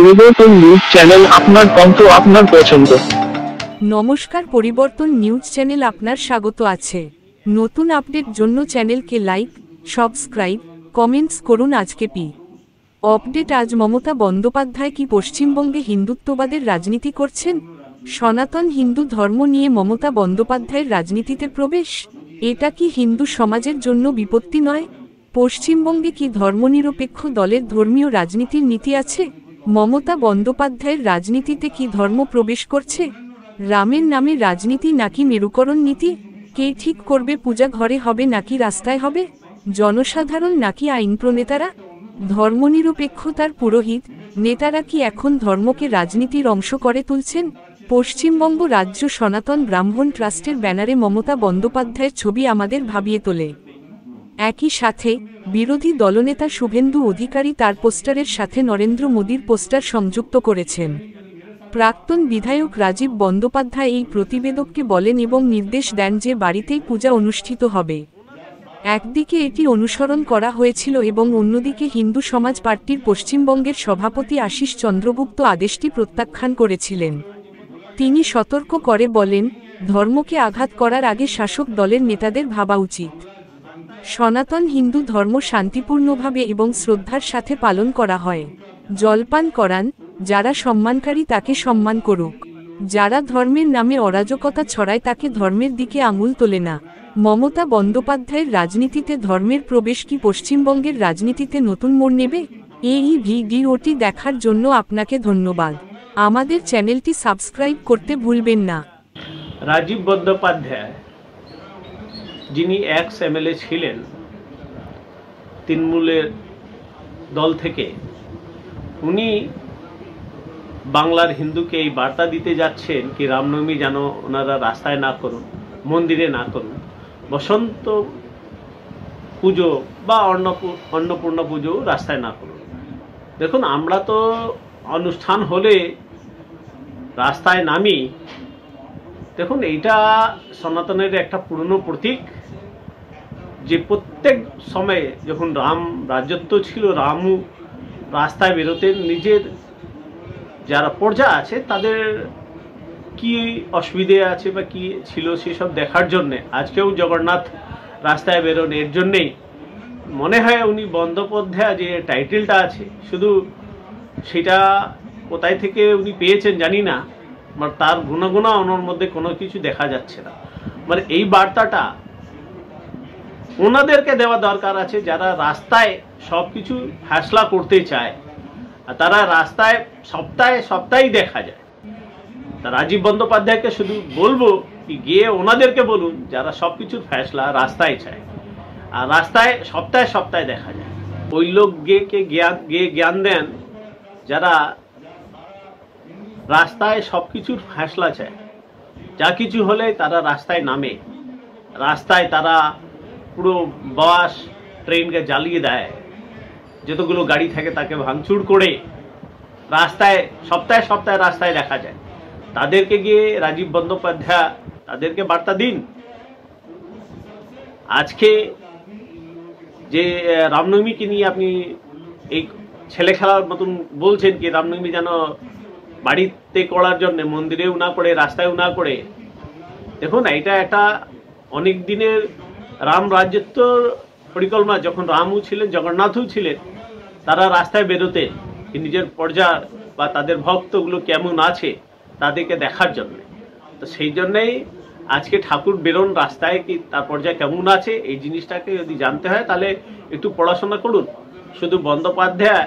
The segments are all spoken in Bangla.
পরিবর্তন নিউজ চ্যানেল, আপনার কণ্ঠ, আপনার পছন্দ। নমস্কার, পরিবর্তন নিউজ চ্যানেল আপনার স্বাগত আছে। নতুন আপডেট জন্য চ্যানেলকে লাইক, সাবস্ক্রাইব, কমেন্টস করুন। আজকে আপডেট। আজ মমতা বন্দ্যোপাধ্যায় কি পশ্চিমবঙ্গে হিন্দুত্ববাদের রাজনীতি করছেন? সনাতন হিন্দু ধর্ম নিয়ে মমতা বন্দ্যোপাধ্যায়ের রাজনীতিতে প্রবেশ, এটা কি হিন্দু সমাজের জন্য বিপত্তি নয়? পশ্চিমবঙ্গে কি ধর্মনিরপেক্ষ দলের ধর্মীয় রাজনীতির নীতি আছে? মমতা বন্দ্যোপাধ্যায়ের রাজনীতিতে কি ধর্ম প্রবেশ করছে? রামের নামে রাজনীতি নাকি মেরুকরণ নীতি? কে ঠিক করবে পূজা ঘরে হবে নাকি রাস্তায় হবে? জনসাধারণ নাকি আইন প্রণেতারা? ধর্মনিরপেক্ষতার পুরোহিত নেতারা কি এখন ধর্মকে রাজনীতির অংশ করে তুলছেন? পশ্চিমবঙ্গ রাজ্য সনাতন ব্রাহ্মণ ট্রাস্টের ব্যানারে মমতা বন্দ্যোপাধ্যায়ের ছবি আমাদের ভাবিয়ে তোলে। একই সাথে বিরোধী দলনেতা শুভেন্দু অধিকারী তার পোস্টারের সাথে নরেন্দ্র মোদীর পোস্টার সংযুক্ত করেছেন। প্রাক্তন বিধায়ক রাজীব বন্দ্যোপাধ্যায় এই প্রতিবেদককে বলেন এবং নির্দেশ দেন যে বাড়িতেই পূজা অনুষ্ঠিত হবে। একদিকে এটি অনুসরণ করা হয়েছিল এবং অন্যদিকে হিন্দু সমাজ পার্টির পশ্চিমবঙ্গের সভাপতি আশিস চন্দ্রগুপ্ত আদেশটি প্রত্যাখ্যান করেছিলেন। তিনি সতর্ক করে বলেন, ধর্মকে আঘাত করার আগে শাসক দলের নেতাদের ভাবা উচিত। সনাতন হিন্দু ধর্ম শান্তিপূর্ণভাবে এবং শ্রদ্ধার সাথে পালন করা হয়। জলপান করান, যারা সম্মানকারী তাকে সম্মান করুক, যারা ধর্মের নামে অরাজকতা ছড়ায় তাকে ধর্মের দিকে আঙুল তোলে না। মমতা বন্দ্যোপাধ্যায়ের রাজনীতিতে ধর্মের প্রবেশ কি পশ্চিমবঙ্গের রাজনীতিতে নতুন মোড় নেবে? এই ভিডিওটি দেখার জন্য আপনাকে ধন্যবাদ। আমাদের চ্যানেলটি সাবস্ক্রাইব করতে ভুলবেন না। রাজীব বন্দ্যোপাধ্যায়, যিনি এক্স এমএলএ ছিলেন তৃণমূলের দল থেকে, উনি বাংলার হিন্দুকে এই বার্তা দিতে যাচ্ছেন কি রামনবমী যেন ওনারা রাস্তায় না করুন, মন্দিরে না করুন, বসন্ত পুজো বা অন্নপূর্ণা পুজো রাস্তায় না করুন। দেখুন, আমরা তো অনুষ্ঠান হলে রাস্তায় নামি। দেখুন, এইটা সনাতনের একটা পুরনো প্রতীক, যে প্রত্যেক সময়ে যখন রাম রাজত্ব ছিল, রামও রাস্তায় বেরোতেন, নিজের যারা প্রজা আছে তাদের কি অসুবিধে আছে বা কি ছিল সেসব দেখার জন্যে। আজকেও জগন্নাথ রাস্তায় বেরোন এর জন্যেই। মনে হয় উনি বন্দ্যোপাধ্যায় যে টাইটেলটা আছে, শুধু সেটা কোথায় থেকে উনি পেয়েছেন জানি না, মানে তার গুণাগুণা ওনার মধ্যে কোনো কিছু দেখা যাচ্ছে না। মানে এই বার্তাটা ওনাদেরকে দেওয়া দরকার আছে, যারা রাস্তায় সব কিছু ফ্যাসলা করতে চায়, আর তারা রাস্তায় সপ্তাহে দেখা যায়। তা রাজীব বন্দ্যোপাধ্যায়কে শুধু বলবো কি, গিয়ে ওনাদেরকে বলুন যারা সব কিছুর ফ্যাসলা রাস্তায় চায়, আর রাস্তায় সপ্তাহে দেখা যায়। ওই লোক গিয়ে জ্ঞান দেন যারা রাস্তায় সব কিছুর ফ্যাসলা চায়। যা কিছু হলে তারা রাস্তায় নামে, রাস্তায় তারা পুরো বাস ট্রেনকে জ্বালিয়ে দেয়, যতগুলো গাড়ি থাকে তাকে ভাঙচুর করে রাস্তায় সপ্তাহে রাস্তায় দেখা যায়। তাদেরকে গিয়ে রাজীব বন্দ্যোপাধ্যায় তাদেরকে বার্তা দিন। আজকে যে রামনবমীকে নিয়ে আপনি এই ছেলে খেলার মতন বলছেন কি রামনবমী যেন বাড়িতে করার জন্য মন্দিরেও না করে রাস্তায়ও না করে, দেখুন এটা একটা অনেক দিনের রাম রাজ্যত্ব পরিকল্পনা। যখন রামও ছিলেন, জগন্নাথও ছিলেন, তারা রাস্তায় বেরোতেন নিজের প্রজা বা তাদের ভক্তগুলো কেমন আছে তাদেরকে দেখার জন্য। তো সেই জন্যেই আজকে ঠাকুর বেরোন রাস্তায় কি তার পর্যায়ে কেমন আছে, এই জিনিসটাকে যদি জানতে হয় তাহলে একটু পড়াশোনা করুন। শুধু বন্দ্যোপাধ্যায়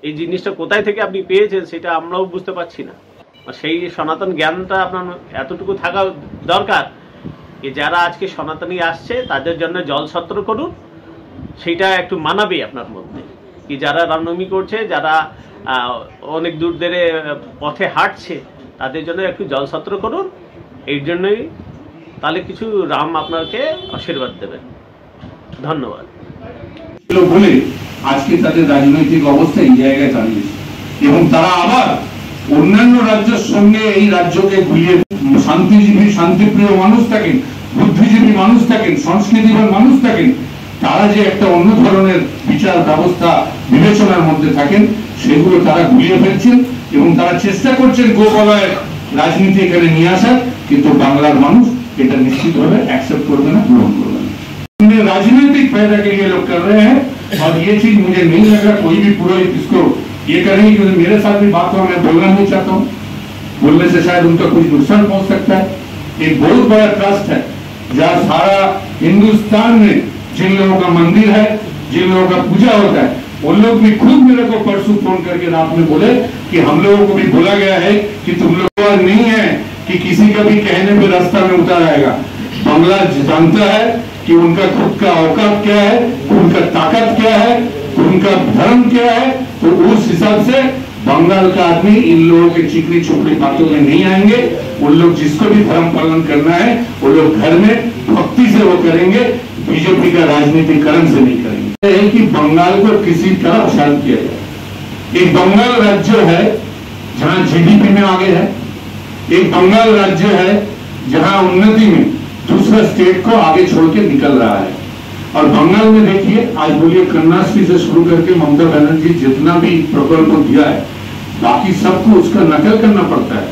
এই জিনিসটা কোথায় থেকে আপনি পেয়েছেন সেটা আমরাও বুঝতে পারছি না। সেই সনাতন জ্ঞানটা আপনার এতটুকু থাকা দরকার যে যারা আজকে সনাতনী আসছে তাদের জন্য জলছত্র করুন, সেইটা একটু মানাবে আপনার মধ্যে। কি যারা রামনবমী করছে, যারা অনেক দূর ধরে পথে হাঁটছে, তাদের জন্য একটু জলছত্র করুন। এই জন্যই তাহলে কিছু রাম আপনাকে আশীর্বাদ দেবেন। ধন্যবাদ। বলে আজকে তাদের রাজনৈতিক অবস্থা এই জায়গায় দাঁড়িয়েছে এবং তারা আবার অন্যান্য রাজ্যের সঙ্গে এই রাজ্যকে ঘুরিয়ে শান্তিজীবী, শান্তিপ্রিয় মানুষ থাকেন, বুদ্ধিজীবী মানুষ থাকেন, সংস্কৃতিবান মানুষ থাকেন, তারা যে একটা অন্য ধরনের বিচার ব্যবস্থা বিবেচনার মধ্যে থাকেন, সেগুলো তারা গুলিয়ে ফেলছেন এবং তারা চেষ্টা করছেন গোবলয় রাজনীতি এখানে নিয়ে আসার, কিন্তু বাংলার মানুষ এটা निश्चितভাবে एक्सेप्ट করবে না, গ্রহণ করবে না। राजनीतिक फायदा के लिए लोग कर रहे हैं और ये चीज मुझे नहीं लग रहा कोई भी पुरोहित इसको ये करेंगे, क्योंकि मेरे साथ भी बात हुआ, मैं बोलना नहीं चाहता हूँ, बोलने से शायद उनका कुछ नुकसान पहुंच सकता है। एक बहुत बड़ा ट्रस्ट है जहाँ सारा हिंदुस्तान में जिन लोगों का मंदिर है, जिन लोगों का पूजा होता है, उन लोग भी खुद मेरे को परसों फोन करके रात में बोले कि हम लोगों को भी बोला गया है कि तुम लोग नहीं है कि किसी का भी कहने पे रास्ता में उतार आएगा। बांग्ला जानता है कि उनका खुद का औकात क्या है, उनका ताकत क्या है, उनका धर्म क्या है, तो उस हिसाब से बंगाल का आदमी इन लोगों के चिकनी चुपड़ी बातों में नहीं आएंगे। उन लोग जिसको भी धर्म पालन करना है वो लोग घर में भक्ति से वो करेंगे, बीजेपी का राजनीतिकरण से नहीं करेंगे। कि बंगाल को किसी तरह शांत किया जाए। एक बंगाल राज्य है जहां जीडीपी में आगे है, एक बंगाल राज्य है जहां उन्नति में दूसरा स्टेट को आगे छोड़ के निकल रहा है। और बंगाल में देखिए, आज बोलिए कन्याश्री से शुरू करके ममता बनर्जी जितना भी प्रकल्प दिया है, बाकी सबको उसका नकल करना पड़ता है।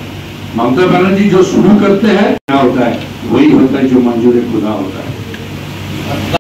ममता बनर्जी जो शुरू करते हैं क्या होता है, वही होता है जो मंजूर खुदा होता है।